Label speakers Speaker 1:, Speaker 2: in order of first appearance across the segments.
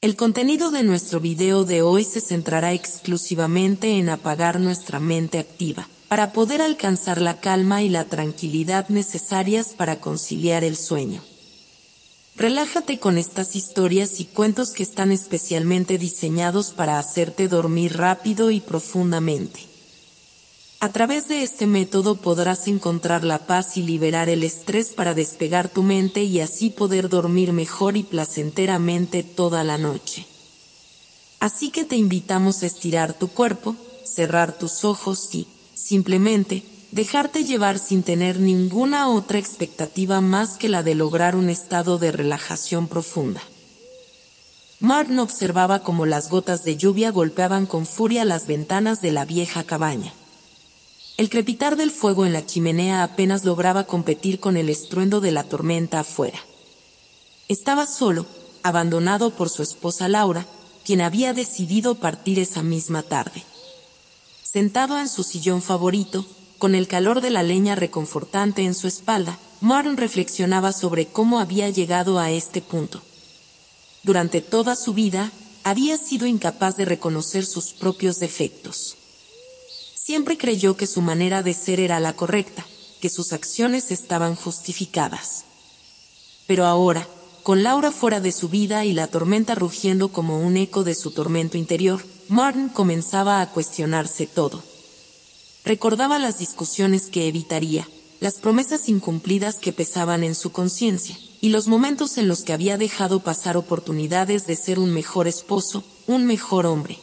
Speaker 1: El contenido de nuestro video de hoy se centrará exclusivamente en apagar nuestra mente activa, para poder alcanzar la calma y la tranquilidad necesarias para conciliar el sueño. Relájate con estas historias y cuentos que están especialmente diseñados para hacerte dormir rápido y profundamente. A través de este método podrás encontrar la paz y liberar el estrés para despegar tu mente y así poder dormir mejor y placenteramente toda la noche. Así que te invitamos a estirar tu cuerpo, cerrar tus ojos y, simplemente, dejarte llevar sin tener ninguna otra expectativa más que la de lograr un estado de relajación profunda. Martin observaba cómo las gotas de lluvia golpeaban con furia las ventanas de la vieja cabaña. El crepitar del fuego en la chimenea apenas lograba competir con el estruendo de la tormenta afuera. Estaba solo, abandonado por su esposa Laura, quien había decidido partir esa misma tarde. Sentado en su sillón favorito, con el calor de la leña reconfortante en su espalda, Martin reflexionaba sobre cómo había llegado a este punto. Durante toda su vida, había sido incapaz de reconocer sus propios defectos. Siempre creyó que su manera de ser era la correcta, que sus acciones estaban justificadas. Pero ahora, con Laura fuera de su vida y la tormenta rugiendo como un eco de su tormento interior, Martin comenzaba a cuestionarse todo. Recordaba las discusiones que evitaría, las promesas incumplidas que pesaban en su conciencia, y los momentos en los que había dejado pasar oportunidades de ser un mejor esposo, un mejor hombre.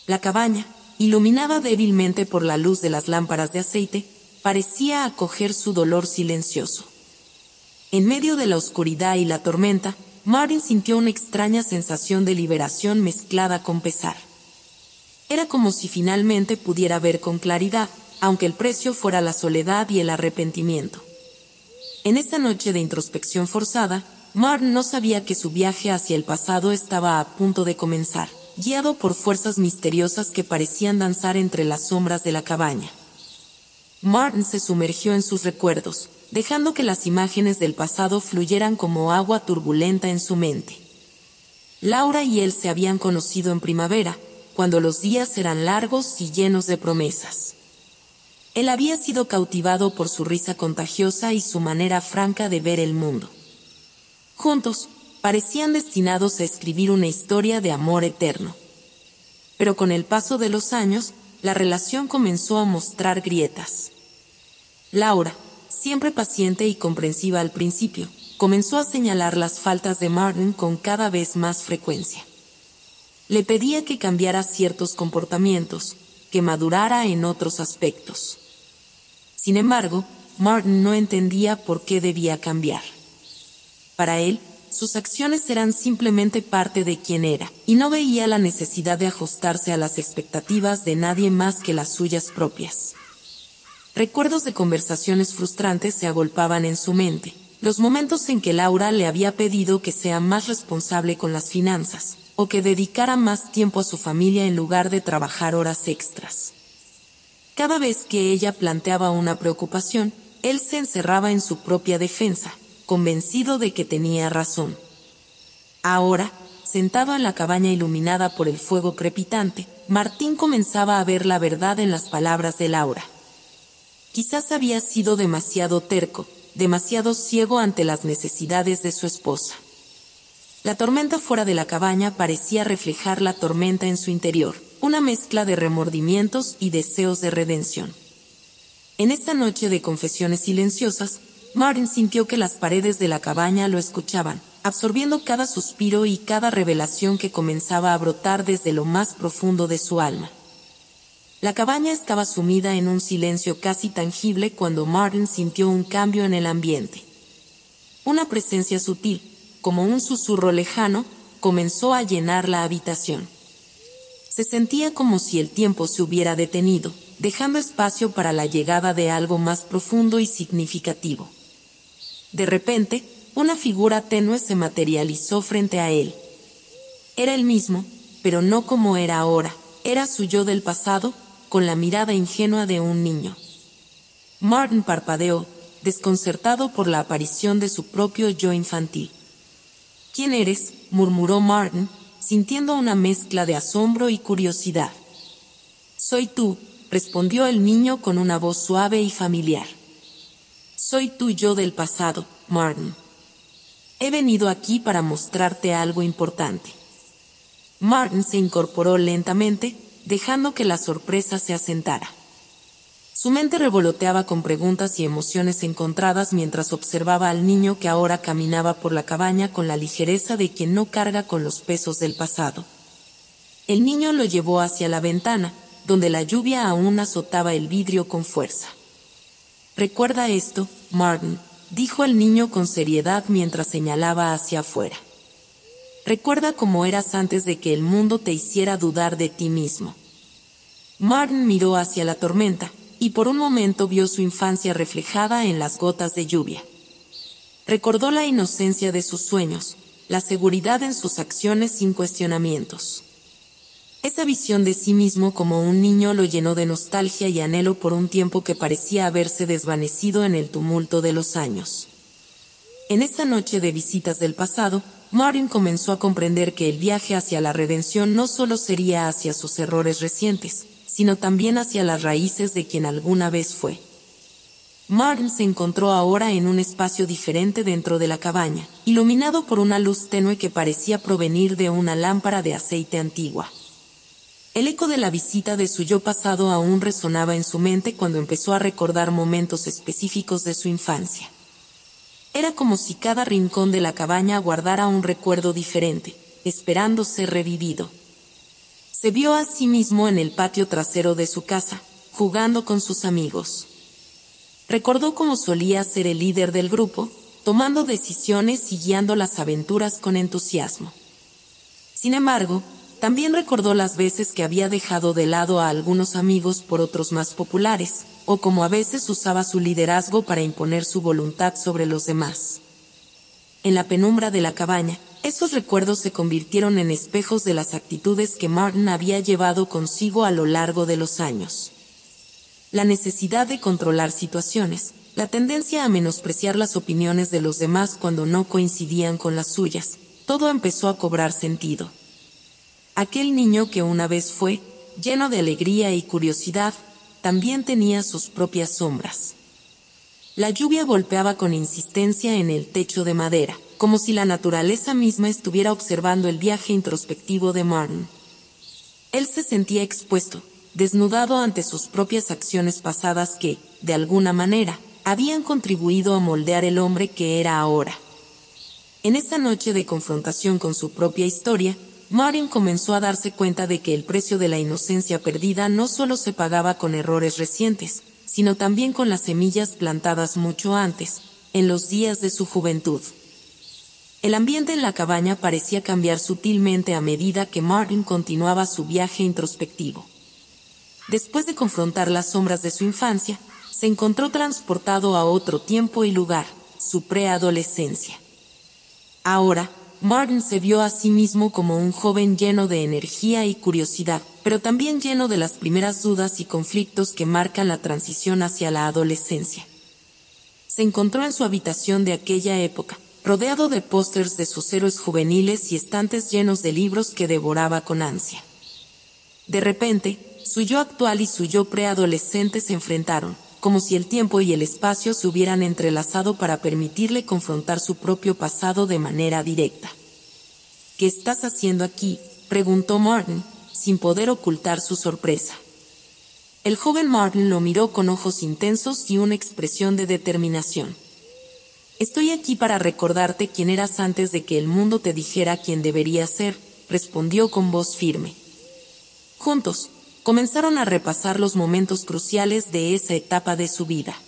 Speaker 1: La cabaña, iluminada débilmente por la luz de las lámparas de aceite, parecía acoger su dolor silencioso. En medio de la oscuridad y la tormenta, Martin sintió una extraña sensación de liberación mezclada con pesar. Era como si finalmente pudiera ver con claridad, aunque el precio fuera la soledad y el arrepentimiento. En esa noche de introspección forzada, Martin no sabía que su viaje hacia el pasado estaba a punto de comenzar, guiado por fuerzas misteriosas que parecían danzar entre las sombras de la cabaña. Martin se sumergió en sus recuerdos, dejando que las imágenes del pasado fluyeran como agua turbulenta en su mente. Laura y él se habían conocido en primavera, cuando los días eran largos y llenos de promesas. Él había sido cautivado por su risa contagiosa y su manera franca de ver el mundo. Juntos, parecían destinados a escribir una historia de amor eterno. Pero con el paso de los años, la relación comenzó a mostrar grietas. Laura, siempre paciente y comprensiva al principio, comenzó a señalar las faltas de Martin con cada vez más frecuencia. Le pedía que cambiara ciertos comportamientos, que madurara en otros aspectos. Sin embargo, Martin no entendía por qué debía cambiar. Para él, sus acciones eran simplemente parte de quien era, y no veía la necesidad de ajustarse a las expectativas de nadie más que las suyas propias. Recuerdos de conversaciones frustrantes se agolpaban en su mente, los momentos en que Laura le había pedido que sea más responsable con las finanzas, o que dedicara más tiempo a su familia en lugar de trabajar horas extras. Cada vez que ella planteaba una preocupación, él se encerraba en su propia defensa, convencido de que tenía razón. Ahora, sentado en la cabaña iluminada por el fuego crepitante, Martín comenzaba a ver la verdad en las palabras de Laura. Quizás había sido demasiado terco, demasiado ciego ante las necesidades de su esposa. La tormenta fuera de la cabaña parecía reflejar la tormenta en su interior, una mezcla de remordimientos y deseos de redención. En esta noche de confesiones silenciosas, Martin sintió que las paredes de la cabaña lo escuchaban, absorbiendo cada suspiro y cada revelación que comenzaba a brotar desde lo más profundo de su alma. La cabaña estaba sumida en un silencio casi tangible cuando Martin sintió un cambio en el ambiente. Una presencia sutil, como un susurro lejano, comenzó a llenar la habitación. Se sentía como si el tiempo se hubiera detenido, dejando espacio para la llegada de algo más profundo y significativo. De repente, una figura tenue se materializó frente a él. Era el mismo, pero no como era ahora. Era su yo del pasado, con la mirada ingenua de un niño. Martin parpadeó, desconcertado por la aparición de su propio yo infantil. «¿Quién eres?», murmuró Martin, sintiendo una mezcla de asombro y curiosidad. «Soy tú», respondió el niño con una voz suave y familiar. «Soy tu yo del pasado, Martin. He venido aquí para mostrarte algo importante». Martin se incorporó lentamente, dejando que la sorpresa se asentara. Su mente revoloteaba con preguntas y emociones encontradas mientras observaba al niño que ahora caminaba por la cabaña con la ligereza de quien no carga con los pesos del pasado. El niño lo llevó hacia la ventana, donde la lluvia aún azotaba el vidrio con fuerza. «Recuerda esto, Martin», dijo el niño con seriedad mientras señalaba hacia afuera. «Recuerda cómo eras antes de que el mundo te hiciera dudar de ti mismo». Martin miró hacia la tormenta, y por un momento vio su infancia reflejada en las gotas de lluvia. Recordó la inocencia de sus sueños, la seguridad en sus acciones sin cuestionamientos. Esa visión de sí mismo como un niño lo llenó de nostalgia y anhelo por un tiempo que parecía haberse desvanecido en el tumulto de los años. En esta noche de visitas del pasado, Martin comenzó a comprender que el viaje hacia la redención no solo sería hacia sus errores recientes, sino también hacia las raíces de quien alguna vez fue. Martin se encontró ahora en un espacio diferente dentro de la cabaña, iluminado por una luz tenue que parecía provenir de una lámpara de aceite antigua. El eco de la visita de su yo pasado aún resonaba en su mente cuando empezó a recordar momentos específicos de su infancia. Era como si cada rincón de la cabaña guardara un recuerdo diferente, esperando ser revivido. Se vio a sí mismo en el patio trasero de su casa, jugando con sus amigos. Recordó cómo solía ser el líder del grupo, tomando decisiones y guiando las aventuras con entusiasmo. Sin embargo, también recordó las veces que había dejado de lado a algunos amigos por otros más populares, o cómo a veces usaba su liderazgo para imponer su voluntad sobre los demás. En la penumbra de la cabaña, esos recuerdos se convirtieron en espejos de las actitudes que Martin había llevado consigo a lo largo de los años. La necesidad de controlar situaciones, la tendencia a menospreciar las opiniones de los demás cuando no coincidían con las suyas, todo empezó a cobrar sentido. Aquel niño que una vez fue, lleno de alegría y curiosidad, también tenía sus propias sombras. La lluvia golpeaba con insistencia en el techo de madera, como si la naturaleza misma estuviera observando el viaje introspectivo de Martin. Él se sentía expuesto, desnudado ante sus propias acciones pasadas que, de alguna manera, habían contribuido a moldear el hombre que era ahora. En esa noche de confrontación con su propia historia, Martin comenzó a darse cuenta de que el precio de la inocencia perdida no solo se pagaba con errores recientes, sino también con las semillas plantadas mucho antes, en los días de su juventud. El ambiente en la cabaña parecía cambiar sutilmente a medida que Martin continuaba su viaje introspectivo. Después de confrontar las sombras de su infancia, se encontró transportado a otro tiempo y lugar, su preadolescencia. Ahora, Martin se vio a sí mismo como un joven lleno de energía y curiosidad, pero también lleno de las primeras dudas y conflictos que marcan la transición hacia la adolescencia. Se encontró en su habitación de aquella época, rodeado de pósters de sus héroes juveniles y estantes llenos de libros que devoraba con ansia. De repente, su yo actual y su yo preadolescente se enfrentaron, como si el tiempo y el espacio se hubieran entrelazado para permitirle confrontar su propio pasado de manera directa. «¿Qué estás haciendo aquí?», preguntó Martin, sin poder ocultar su sorpresa. El joven Martin lo miró con ojos intensos y una expresión de determinación. «Estoy aquí para recordarte quién eras antes de que el mundo te dijera quién deberías ser», respondió con voz firme. Juntos, comenzaron a repasar los momentos cruciales de esa etapa de su vida.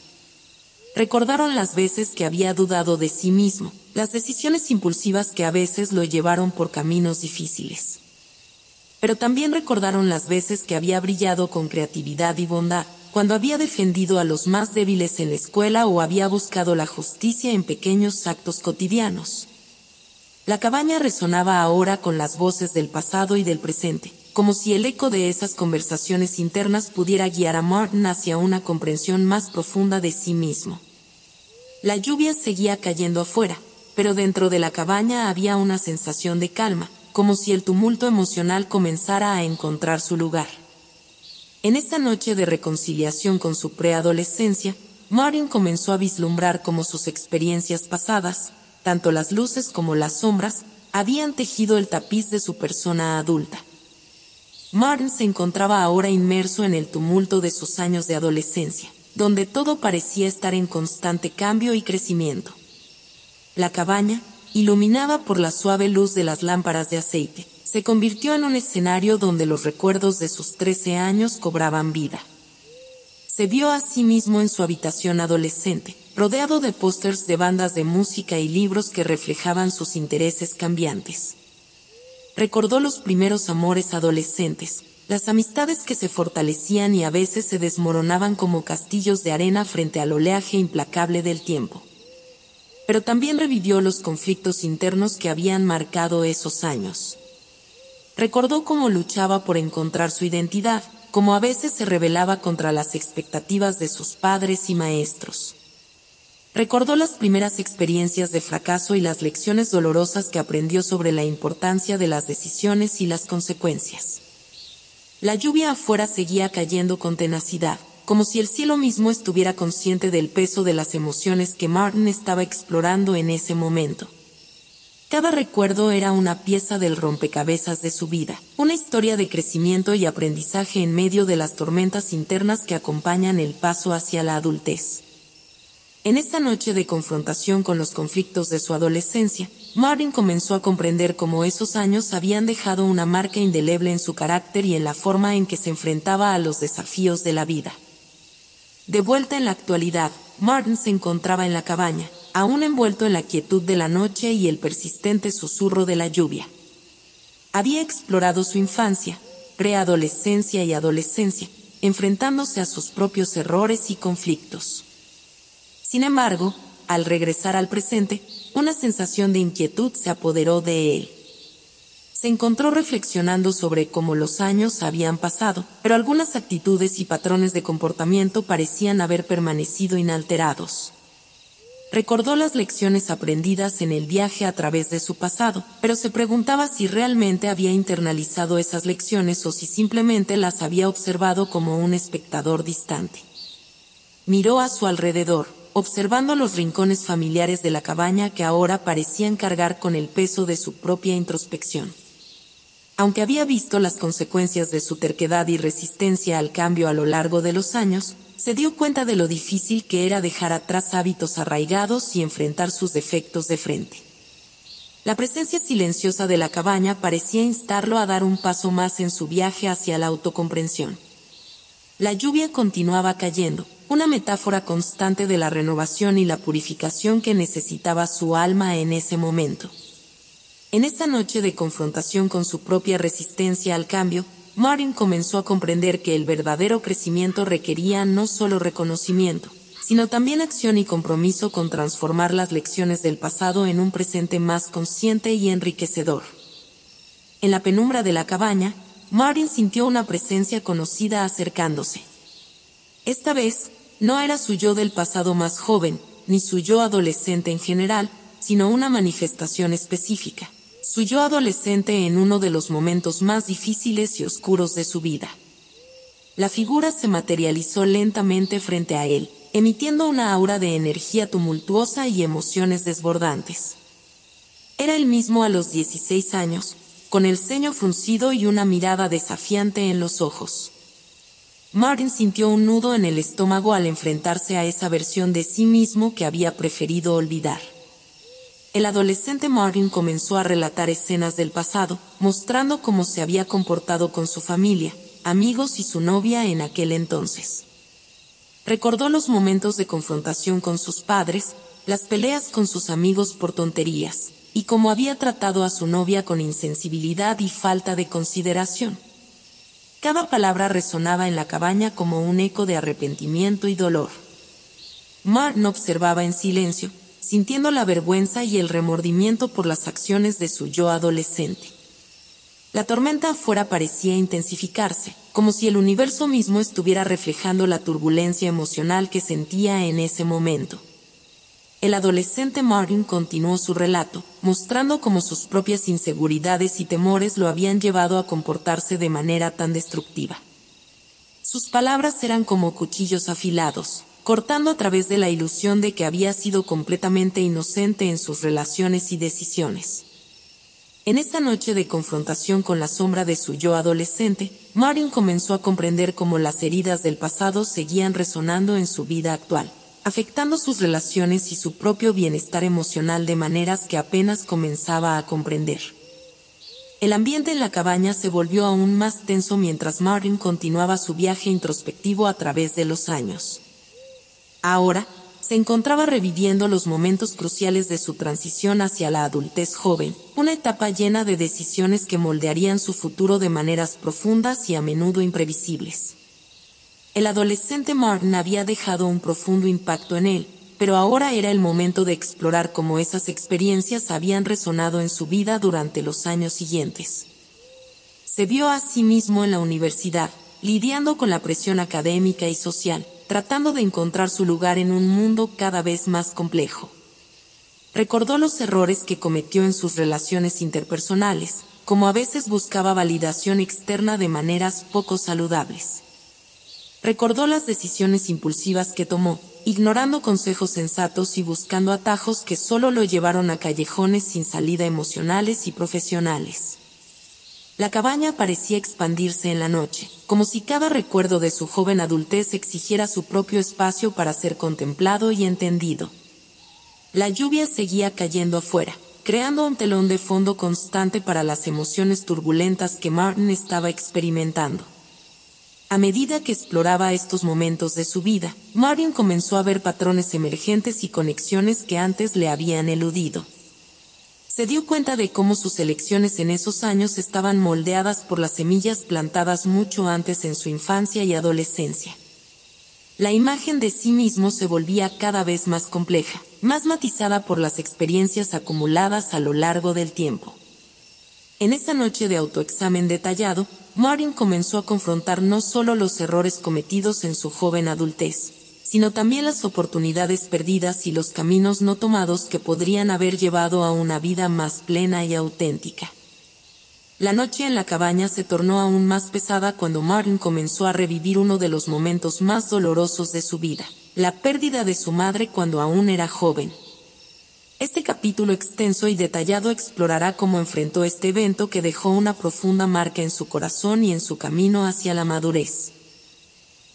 Speaker 1: Recordaron las veces que había dudado de sí mismo, las decisiones impulsivas que a veces lo llevaron por caminos difíciles. Pero también recordaron las veces que había brillado con creatividad y bondad, cuando había defendido a los más débiles en la escuela o había buscado la justicia en pequeños actos cotidianos. La cabaña resonaba ahora con las voces del pasado y del presente, como si el eco de esas conversaciones internas pudiera guiar a Martin hacia una comprensión más profunda de sí mismo. La lluvia seguía cayendo afuera, pero dentro de la cabaña había una sensación de calma, como si el tumulto emocional comenzara a encontrar su lugar. En esa noche de reconciliación con su preadolescencia, Martin comenzó a vislumbrar cómo sus experiencias pasadas, tanto las luces como las sombras, habían tejido el tapiz de su persona adulta. Martin se encontraba ahora inmerso en el tumulto de sus años de adolescencia, donde todo parecía estar en constante cambio y crecimiento. La cabaña, iluminada por la suave luz de las lámparas de aceite, se convirtió en un escenario donde los recuerdos de sus 13 años cobraban vida. Se vio a sí mismo en su habitación adolescente, rodeado de pósters de bandas de música y libros que reflejaban sus intereses cambiantes. Recordó los primeros amores adolescentes, las amistades que se fortalecían y a veces se desmoronaban como castillos de arena frente al oleaje implacable del tiempo. Pero también revivió los conflictos internos que habían marcado esos años. Recordó cómo luchaba por encontrar su identidad, cómo a veces se rebelaba contra las expectativas de sus padres y maestros. Recordó las primeras experiencias de fracaso y las lecciones dolorosas que aprendió sobre la importancia de las decisiones y las consecuencias. La lluvia afuera seguía cayendo con tenacidad, como si el cielo mismo estuviera consciente del peso de las emociones que Martin estaba explorando en ese momento. Cada recuerdo era una pieza del rompecabezas de su vida, una historia de crecimiento y aprendizaje en medio de las tormentas internas que acompañan el paso hacia la adultez. En esta noche de confrontación con los conflictos de su adolescencia, Martin comenzó a comprender cómo esos años habían dejado una marca indeleble en su carácter y en la forma en que se enfrentaba a los desafíos de la vida. De vuelta en la actualidad, Martin se encontraba en la cabaña, aún envuelto en la quietud de la noche y el persistente susurro de la lluvia. Había explorado su infancia, preadolescencia y adolescencia, enfrentándose a sus propios errores y conflictos. Sin embargo, al regresar al presente, una sensación de inquietud se apoderó de él. Se encontró reflexionando sobre cómo los años habían pasado, pero algunas actitudes y patrones de comportamiento parecían haber permanecido inalterados. Recordó las lecciones aprendidas en el viaje a través de su pasado, pero se preguntaba si realmente había internalizado esas lecciones o si simplemente las había observado como un espectador distante. Miró a su alrededor, observando los rincones familiares de la cabaña que ahora parecían cargar con el peso de su propia introspección. Aunque había visto las consecuencias de su terquedad y resistencia al cambio a lo largo de los años, se dio cuenta de lo difícil que era dejar atrás hábitos arraigados y enfrentar sus defectos de frente. La presencia silenciosa de la cabaña parecía instarlo a dar un paso más en su viaje hacia la autocomprensión. La lluvia continuaba cayendo, una metáfora constante de la renovación y la purificación que necesitaba su alma en ese momento. En esa noche de confrontación con su propia resistencia al cambio, Martin comenzó a comprender que el verdadero crecimiento requería no solo reconocimiento, sino también acción y compromiso con transformar las lecciones del pasado en un presente más consciente y enriquecedor. En la penumbra de la cabaña, Martin sintió una presencia conocida acercándose. Esta vez, no era su yo del pasado más joven, ni su yo adolescente en general, sino una manifestación específica. Su yo adolescente en uno de los momentos más difíciles y oscuros de su vida. La figura se materializó lentamente frente a él, emitiendo una aura de energía tumultuosa y emociones desbordantes. Era él mismo a los 16 años, con el ceño fruncido y una mirada desafiante en los ojos. Martin sintió un nudo en el estómago al enfrentarse a esa versión de sí mismo que había preferido olvidar. El adolescente Martin comenzó a relatar escenas del pasado, mostrando cómo se había comportado con su familia, amigos y su novia en aquel entonces. Recordó los momentos de confrontación con sus padres, las peleas con sus amigos por tonterías, y cómo había tratado a su novia con insensibilidad y falta de consideración. Cada palabra resonaba en la cabaña como un eco de arrepentimiento y dolor. Martin observaba en silencio, sintiendo la vergüenza y el remordimiento por las acciones de su yo adolescente. La tormenta afuera parecía intensificarse, como si el universo mismo estuviera reflejando la turbulencia emocional que sentía en ese momento. El adolescente Martin continuó su relato, mostrando cómo sus propias inseguridades y temores lo habían llevado a comportarse de manera tan destructiva. Sus palabras eran como cuchillos afilados, cortando a través de la ilusión de que había sido completamente inocente en sus relaciones y decisiones. En esta noche de confrontación con la sombra de su yo adolescente, Martin comenzó a comprender cómo las heridas del pasado seguían resonando en su vida actual, afectando sus relaciones y su propio bienestar emocional de maneras que apenas comenzaba a comprender. El ambiente en la cabaña se volvió aún más tenso mientras Martin continuaba su viaje introspectivo a través de los años. Ahora, se encontraba reviviendo los momentos cruciales de su transición hacia la adultez joven, una etapa llena de decisiones que moldearían su futuro de maneras profundas y a menudo imprevisibles. El adolescente Martin había dejado un profundo impacto en él, pero ahora era el momento de explorar cómo esas experiencias habían resonado en su vida durante los años siguientes. Se vio a sí mismo en la universidad, lidiando con la presión académica y social, tratando de encontrar su lugar en un mundo cada vez más complejo. Recordó los errores que cometió en sus relaciones interpersonales, como a veces buscaba validación externa de maneras poco saludables. Recordó las decisiones impulsivas que tomó, ignorando consejos sensatos y buscando atajos que solo lo llevaron a callejones sin salida emocionales y profesionales. La cabaña parecía expandirse en la noche, como si cada recuerdo de su joven adultez exigiera su propio espacio para ser contemplado y entendido. La lluvia seguía cayendo afuera, creando un telón de fondo constante para las emociones turbulentas que Martin estaba experimentando. A medida que exploraba estos momentos de su vida, Martin comenzó a ver patrones emergentes y conexiones que antes le habían eludido. Se dio cuenta de cómo sus elecciones en esos años estaban moldeadas por las semillas plantadas mucho antes en su infancia y adolescencia. La imagen de sí mismo se volvía cada vez más compleja, más matizada por las experiencias acumuladas a lo largo del tiempo. En esa noche de autoexamen detallado, Martin comenzó a confrontar no solo los errores cometidos en su joven adultez, sino también las oportunidades perdidas y los caminos no tomados que podrían haber llevado a una vida más plena y auténtica. La noche en la cabaña se tornó aún más pesada cuando Martin comenzó a revivir uno de los momentos más dolorosos de su vida, la pérdida de su madre cuando aún era joven. Este capítulo extenso y detallado explorará cómo enfrentó este evento que dejó una profunda marca en su corazón y en su camino hacia la madurez.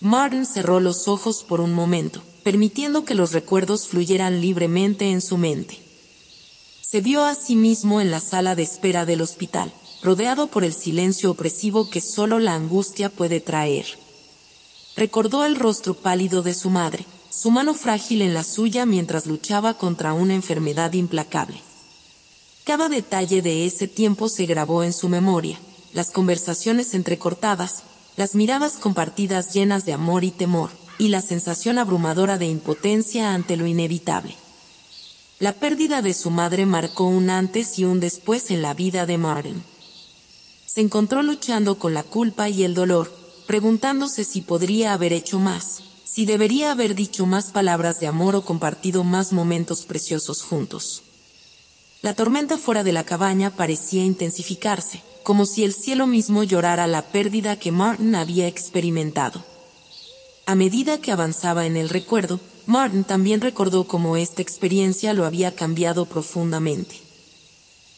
Speaker 1: Martin cerró los ojos por un momento, permitiendo que los recuerdos fluyeran libremente en su mente. Se vio a sí mismo en la sala de espera del hospital, rodeado por el silencio opresivo que solo la angustia puede traer. Recordó el rostro pálido de su madre, su mano frágil en la suya mientras luchaba contra una enfermedad implacable. Cada detalle de ese tiempo se grabó en su memoria, las conversaciones entrecortadas, las miradas compartidas llenas de amor y temor, y la sensación abrumadora de impotencia ante lo inevitable. La pérdida de su madre marcó un antes y un después en la vida de Martin. Se encontró luchando con la culpa y el dolor, preguntándose si podría haber hecho más, si debería haber dicho más palabras de amor o compartido más momentos preciosos juntos. La tormenta fuera de la cabaña parecía intensificarse, como si el cielo mismo llorara la pérdida que Martin había experimentado. A medida que avanzaba en el recuerdo, Martin también recordó cómo esta experiencia lo había cambiado profundamente.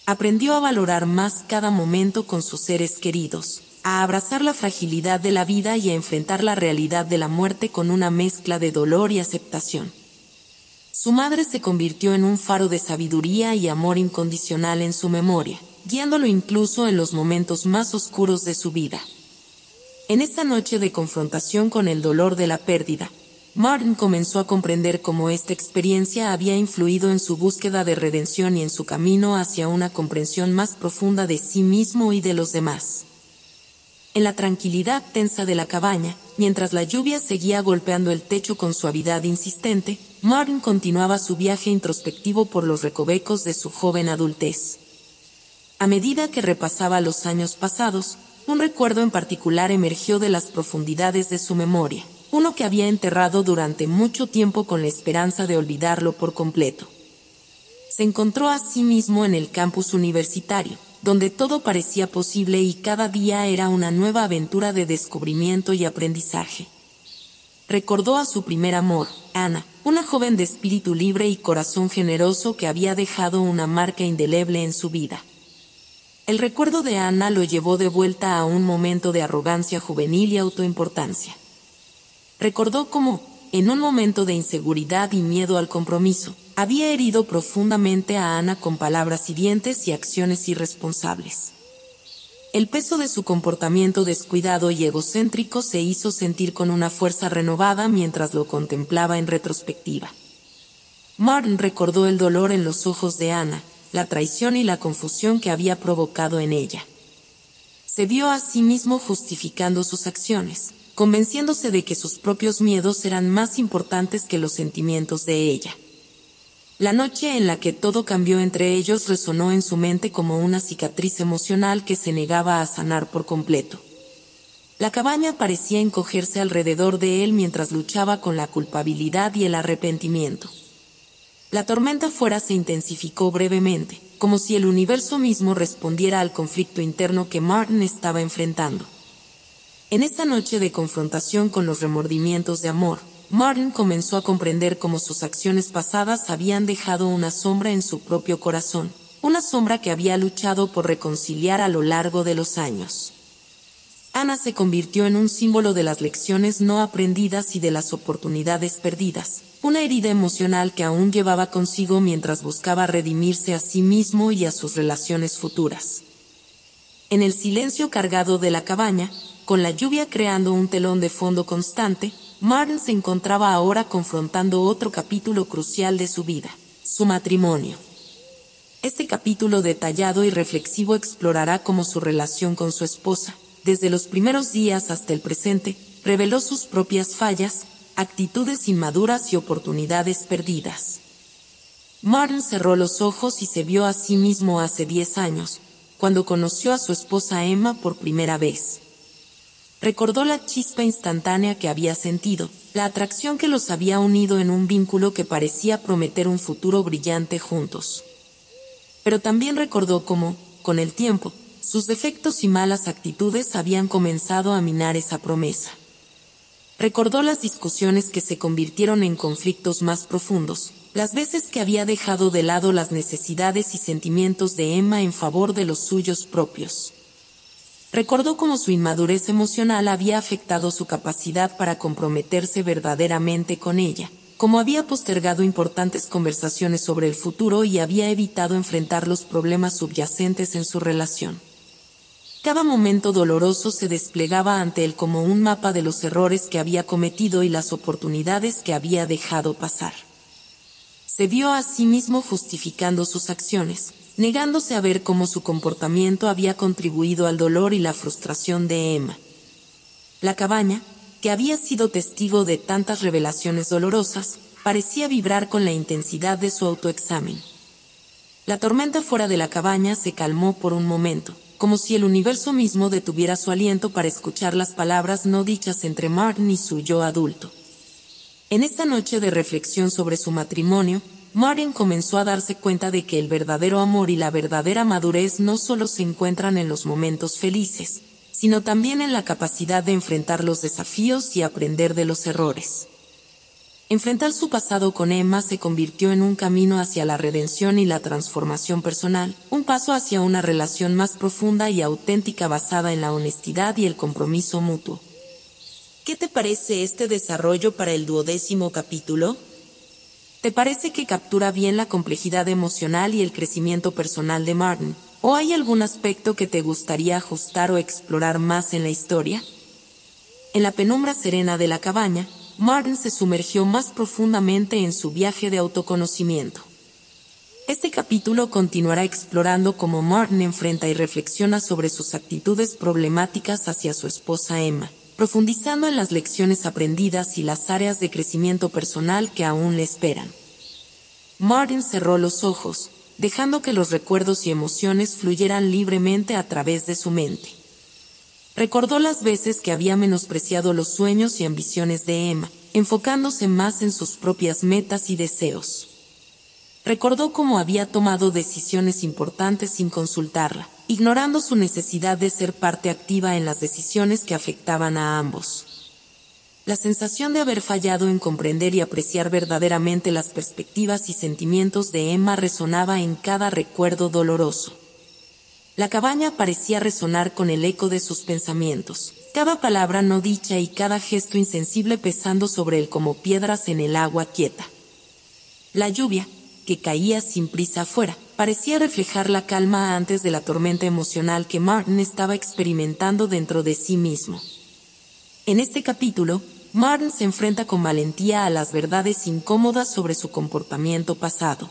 Speaker 1: Aprendió a valorar más cada momento con sus seres queridos, a abrazar la fragilidad de la vida y a enfrentar la realidad de la muerte con una mezcla de dolor y aceptación. Su madre se convirtió en un faro de sabiduría y amor incondicional en su memoria, guiándolo incluso en los momentos más oscuros de su vida. En esta noche de confrontación con el dolor de la pérdida, Martin comenzó a comprender cómo esta experiencia había influido en su búsqueda de redención y en su camino hacia una comprensión más profunda de sí mismo y de los demás. En la tranquilidad tensa de la cabaña, mientras la lluvia seguía golpeando el techo con suavidad insistente, Martin continuaba su viaje introspectivo por los recovecos de su joven adultez. A medida que repasaba los años pasados, un recuerdo en particular emergió de las profundidades de su memoria, uno que había enterrado durante mucho tiempo con la esperanza de olvidarlo por completo. Se encontró a sí mismo en el campus universitario, donde todo parecía posible y cada día era una nueva aventura de descubrimiento y aprendizaje. Recordó a su primer amor, Anna, una joven de espíritu libre y corazón generoso que había dejado una marca indeleble en su vida. El recuerdo de Anna lo llevó de vuelta a un momento de arrogancia juvenil y autoimportancia. Recordó cómo, en un momento de inseguridad y miedo al compromiso, había herido profundamente a Anna con palabras hirientes y acciones irresponsables. El peso de su comportamiento descuidado y egocéntrico se hizo sentir con una fuerza renovada mientras lo contemplaba en retrospectiva. Martin recordó el dolor en los ojos de Anna, la traición y la confusión que había provocado en ella. Se vio a sí mismo justificando sus acciones, convenciéndose de que sus propios miedos eran más importantes que los sentimientos de ella. La noche en la que todo cambió entre ellos resonó en su mente como una cicatriz emocional que se negaba a sanar por completo. La cabaña parecía encogerse alrededor de él mientras luchaba con la culpabilidad y el arrepentimiento. La tormenta fuera se intensificó brevemente, como si el universo mismo respondiera al conflicto interno que Martin estaba enfrentando. En esta noche de confrontación con los remordimientos de amor, Martin comenzó a comprender cómo sus acciones pasadas habían dejado una sombra en su propio corazón, una sombra que había luchado por reconciliar a lo largo de los años. Anna se convirtió en un símbolo de las lecciones no aprendidas y de las oportunidades perdidas, una herida emocional que aún llevaba consigo mientras buscaba redimirse a sí mismo y a sus relaciones futuras. En el silencio cargado de la cabaña, con la lluvia creando un telón de fondo constante, Martin se encontraba ahora confrontando otro capítulo crucial de su vida, su matrimonio. Este capítulo detallado y reflexivo explorará cómo su relación con su esposa, desde los primeros días hasta el presente, reveló sus propias fallas, actitudes inmaduras y oportunidades perdidas. Martin cerró los ojos y se vio a sí mismo hace 10 años, cuando conoció a su esposa Emma por primera vez. Recordó la chispa instantánea que había sentido, la atracción que los había unido en un vínculo que parecía prometer un futuro brillante juntos. Pero también recordó cómo, con el tiempo, sus defectos y malas actitudes habían comenzado a minar esa promesa. Recordó las discusiones que se convirtieron en conflictos más profundos, las veces que había dejado de lado las necesidades y sentimientos de Emma en favor de los suyos propios. Recordó cómo su inmadurez emocional había afectado su capacidad para comprometerse verdaderamente con ella, cómo había postergado importantes conversaciones sobre el futuro y había evitado enfrentar los problemas subyacentes en su relación. Cada momento doloroso se desplegaba ante él como un mapa de los errores que había cometido y las oportunidades que había dejado pasar. Se vio a sí mismo justificando sus acciones, negándose a ver cómo su comportamiento había contribuido al dolor y la frustración de Emma. La cabaña, que había sido testigo de tantas revelaciones dolorosas, parecía vibrar con la intensidad de su autoexamen. La tormenta fuera de la cabaña se calmó por un momento, como si el universo mismo detuviera su aliento para escuchar las palabras no dichas entre Martin y su yo adulto. En esta noche de reflexión sobre su matrimonio, Martin comenzó a darse cuenta de que el verdadero amor y la verdadera madurez no solo se encuentran en los momentos felices, sino también en la capacidad de enfrentar los desafíos y aprender de los errores. Enfrentar su pasado con Emma se convirtió en un camino hacia la redención y la transformación personal, un paso hacia una relación más profunda y auténtica basada en la honestidad y el compromiso mutuo. ¿Qué te parece este desarrollo para el 12º capítulo? ¿Te parece que captura bien la complejidad emocional y el crecimiento personal de Martin? ¿O hay algún aspecto que te gustaría ajustar o explorar más en la historia? En la penumbra serena de la cabaña, Martin se sumergió más profundamente en su viaje de autoconocimiento. Este capítulo continuará explorando cómo Martin enfrenta y reflexiona sobre sus actitudes problemáticas hacia su esposa Emma, profundizando en las lecciones aprendidas y las áreas de crecimiento personal que aún le esperan. Martin cerró los ojos, dejando que los recuerdos y emociones fluyeran libremente a través de su mente. Recordó las veces que había menospreciado los sueños y ambiciones de Emma, enfocándose más en sus propias metas y deseos. Recordó cómo había tomado decisiones importantes sin consultarla, ignorando su necesidad de ser parte activa en las decisiones que afectaban a ambos. La sensación de haber fallado en comprender y apreciar verdaderamente las perspectivas y sentimientos de Emma resonaba en cada recuerdo doloroso. La cabaña parecía resonar con el eco de sus pensamientos, cada palabra no dicha y cada gesto insensible pesando sobre él como piedras en el agua quieta. La lluvia, que caía sin prisa afuera, parecía reflejar la calma antes de la tormenta emocional que Martin estaba experimentando dentro de sí mismo. En este capítulo, Martin se enfrenta con valentía a las verdades incómodas sobre su comportamiento pasado.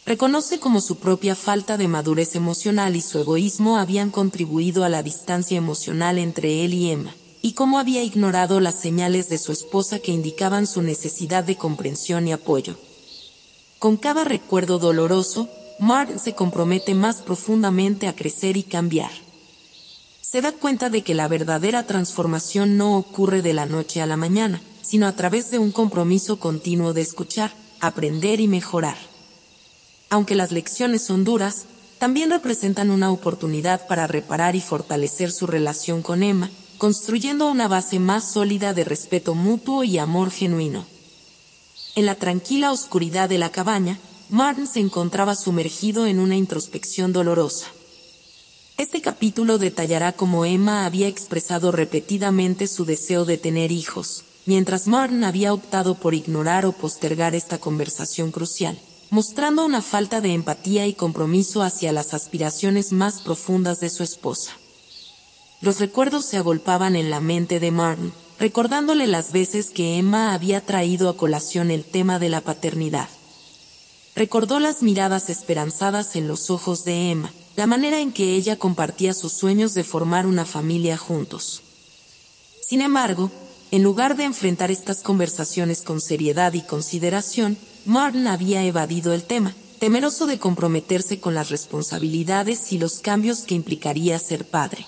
Speaker 1: Reconoce cómo su propia falta de madurez emocional y su egoísmo habían contribuido a la distancia emocional entre él y Emma, y cómo había ignorado las señales de su esposa que indicaban su necesidad de comprensión y apoyo. Con cada recuerdo doloroso, Martin se compromete más profundamente a crecer y cambiar. Se da cuenta de que la verdadera transformación no ocurre de la noche a la mañana, sino a través de un compromiso continuo de escuchar, aprender y mejorar. Aunque las lecciones son duras, también representan una oportunidad para reparar y fortalecer su relación con Emma, construyendo una base más sólida de respeto mutuo y amor genuino. En la tranquila oscuridad de la cabaña, Martin se encontraba sumergido en una introspección dolorosa. Este capítulo detallará cómo Emma había expresado repetidamente su deseo de tener hijos, mientras Martin había optado por ignorar o postergar esta conversación crucial, mostrando una falta de empatía y compromiso hacia las aspiraciones más profundas de su esposa. Los recuerdos se agolpaban en la mente de Martin, recordándole las veces que Emma había traído a colación el tema de la paternidad. Recordó las miradas esperanzadas en los ojos de Emma, la manera en que ella compartía sus sueños de formar una familia juntos. Sin embargo, en lugar de enfrentar estas conversaciones con seriedad y consideración, Martin había evadido el tema, temeroso de comprometerse con las responsabilidades y los cambios que implicaría ser padre.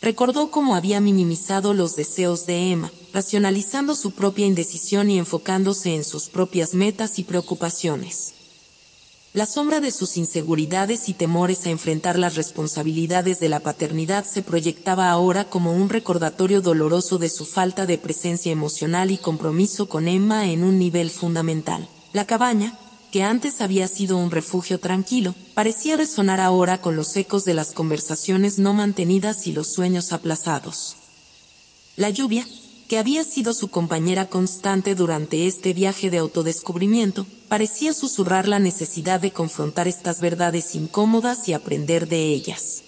Speaker 1: Recordó cómo había minimizado los deseos de Emma, racionalizando su propia indecisión y enfocándose en sus propias metas y preocupaciones. La sombra de sus inseguridades y temores a enfrentar las responsabilidades de la paternidad se proyectaba ahora como un recordatorio doloroso de su falta de presencia emocional y compromiso con Emma en un nivel fundamental. La cabaña, que antes había sido un refugio tranquilo, parecía resonar ahora con los ecos de las conversaciones no mantenidas y los sueños aplazados. La lluvia, que había sido su compañera constante durante este viaje de autodescubrimiento, parecía susurrar la necesidad de confrontar estas verdades incómodas y aprender de ellas.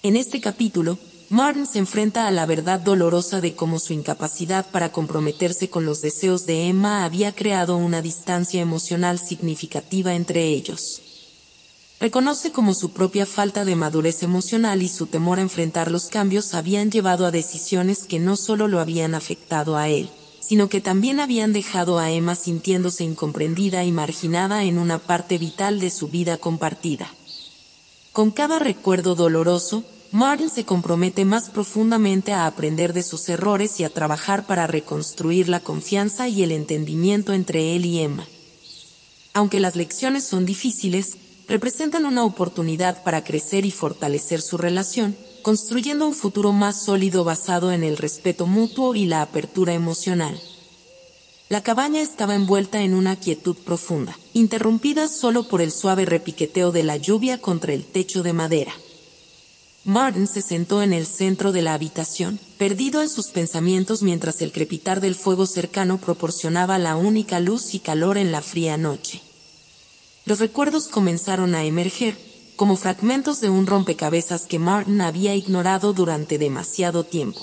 Speaker 1: En este capítulo, Martin se enfrenta a la verdad dolorosa de cómo su incapacidad para comprometerse con los deseos de Emma había creado una distancia emocional significativa entre ellos. Reconoce cómo su propia falta de madurez emocional y su temor a enfrentar los cambios habían llevado a decisiones que no solo lo habían afectado a él, sino que también habían dejado a Emma sintiéndose incomprendida y marginada en una parte vital de su vida compartida. Con cada recuerdo doloroso, Martin se compromete más profundamente a aprender de sus errores y a trabajar para reconstruir la confianza y el entendimiento entre él y Emma. Aunque las lecciones son difíciles, representan una oportunidad para crecer y fortalecer su relación, construyendo un futuro más sólido basado en el respeto mutuo y la apertura emocional. La cabaña estaba envuelta en una quietud profunda, interrumpida solo por el suave repiqueteo de la lluvia contra el techo de madera. Martin se sentó en el centro de la habitación, perdido en sus pensamientos mientras el crepitar del fuego cercano proporcionaba la única luz y calor en la fría noche. Los recuerdos comenzaron a emerger, como fragmentos de un rompecabezas que Martin había ignorado durante demasiado tiempo.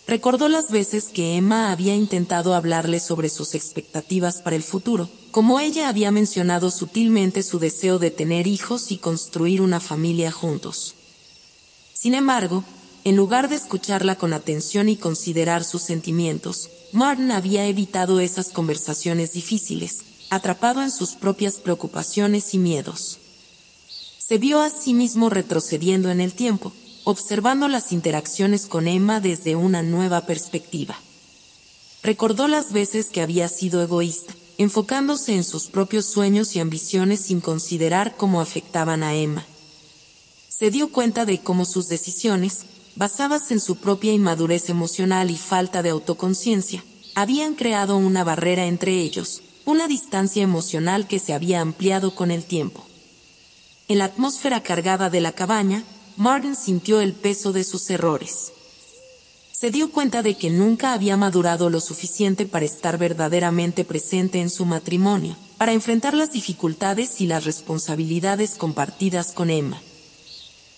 Speaker 1: Recordó las veces que Emma había intentado hablarle sobre sus expectativas para el futuro, como ella había mencionado sutilmente su deseo de tener hijos y construir una familia juntos. Sin embargo, en lugar de escucharla con atención y considerar sus sentimientos, Martin había evitado esas conversaciones difíciles, atrapado en sus propias preocupaciones y miedos. Se vio a sí mismo retrocediendo en el tiempo, observando las interacciones con Emma desde una nueva perspectiva. Recordó las veces que había sido egoísta, enfocándose en sus propios sueños y ambiciones sin considerar cómo afectaban a Emma. Se dio cuenta de cómo sus decisiones, basadas en su propia inmadurez emocional y falta de autoconciencia, habían creado una barrera entre ellos, una distancia emocional que se había ampliado con el tiempo. En la atmósfera cargada de la cabaña, Martin sintió el peso de sus errores. Se dio cuenta de que nunca había madurado lo suficiente para estar verdaderamente presente en su matrimonio, para enfrentar las dificultades y las responsabilidades compartidas con Emma.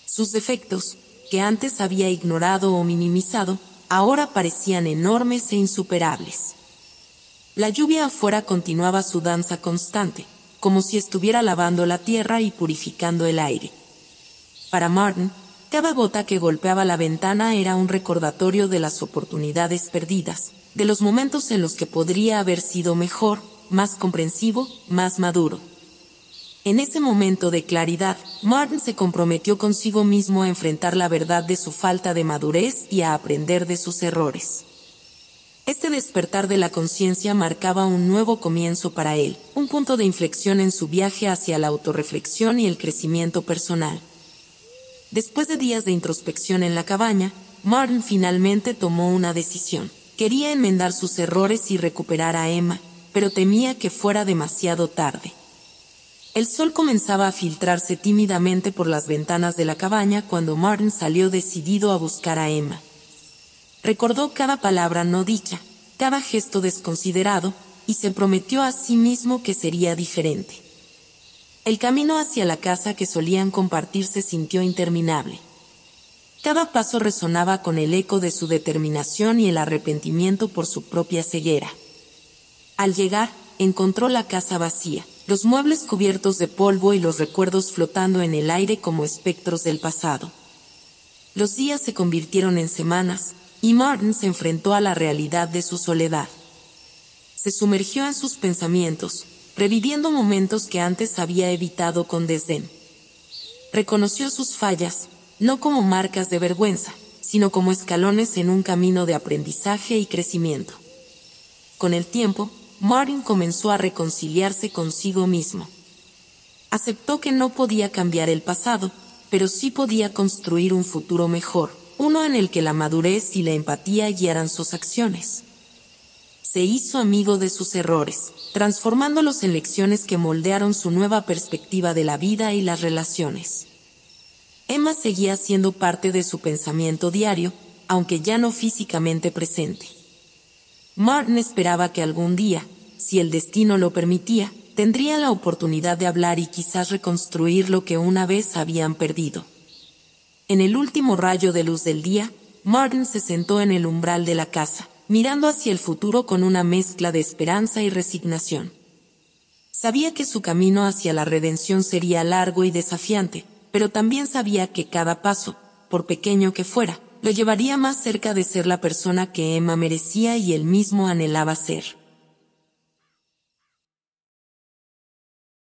Speaker 1: Sus defectos, que antes había ignorado o minimizado, ahora parecían enormes e insuperables. La lluvia afuera continuaba su danza constante, como si estuviera lavando la tierra y purificando el aire. Para Martin, cada gota que golpeaba la ventana era un recordatorio de las oportunidades perdidas, de los momentos en los que podría haber sido mejor, más comprensivo, más maduro. En ese momento de claridad, Martin se comprometió consigo mismo a enfrentar la verdad de su falta de madurez y a aprender de sus errores. Este despertar de la conciencia marcaba un nuevo comienzo para él, un punto de inflexión en su viaje hacia la autorreflexión y el crecimiento personal. Después de días de introspección en la cabaña, Martin finalmente tomó una decisión. Quería enmendar sus errores y recuperar a Emma, pero temía que fuera demasiado tarde. El sol comenzaba a filtrarse tímidamente por las ventanas de la cabaña cuando Martin salió decidido a buscar a Emma. Recordó cada palabra no dicha, cada gesto desconsiderado, y se prometió a sí mismo que sería diferente. El camino hacia la casa que solían compartir se sintió interminable. Cada paso resonaba con el eco de su determinación y el arrepentimiento por su propia ceguera. Al llegar, encontró la casa vacía, los muebles cubiertos de polvo y los recuerdos flotando en el aire como espectros del pasado. Los días se convirtieron en semanas, y Martin se enfrentó a la realidad de su soledad. Se sumergió en sus pensamientos, reviviendo momentos que antes había evitado con desdén. Reconoció sus fallas, no como marcas de vergüenza, sino como escalones en un camino de aprendizaje y crecimiento. Con el tiempo, Martin comenzó a reconciliarse consigo mismo. Aceptó que no podía cambiar el pasado, pero sí podía construir un futuro mejor, uno en el que la madurez y la empatía guiaran sus acciones. Se hizo amigo de sus errores, transformándolos en lecciones que moldearon su nueva perspectiva de la vida y las relaciones. Emma seguía siendo parte de su pensamiento diario, aunque ya no físicamente presente. Martin esperaba que algún día, si el destino lo permitía, tendría la oportunidad de hablar y quizás reconstruir lo que una vez habían perdido. En el último rayo de luz del día, Martin se sentó en el umbral de la casa, mirando hacia el futuro con una mezcla de esperanza y resignación. Sabía que su camino hacia la redención sería largo y desafiante, pero también sabía que cada paso, por pequeño que fuera, lo llevaría más cerca de ser la persona que Emma merecía y él mismo anhelaba ser.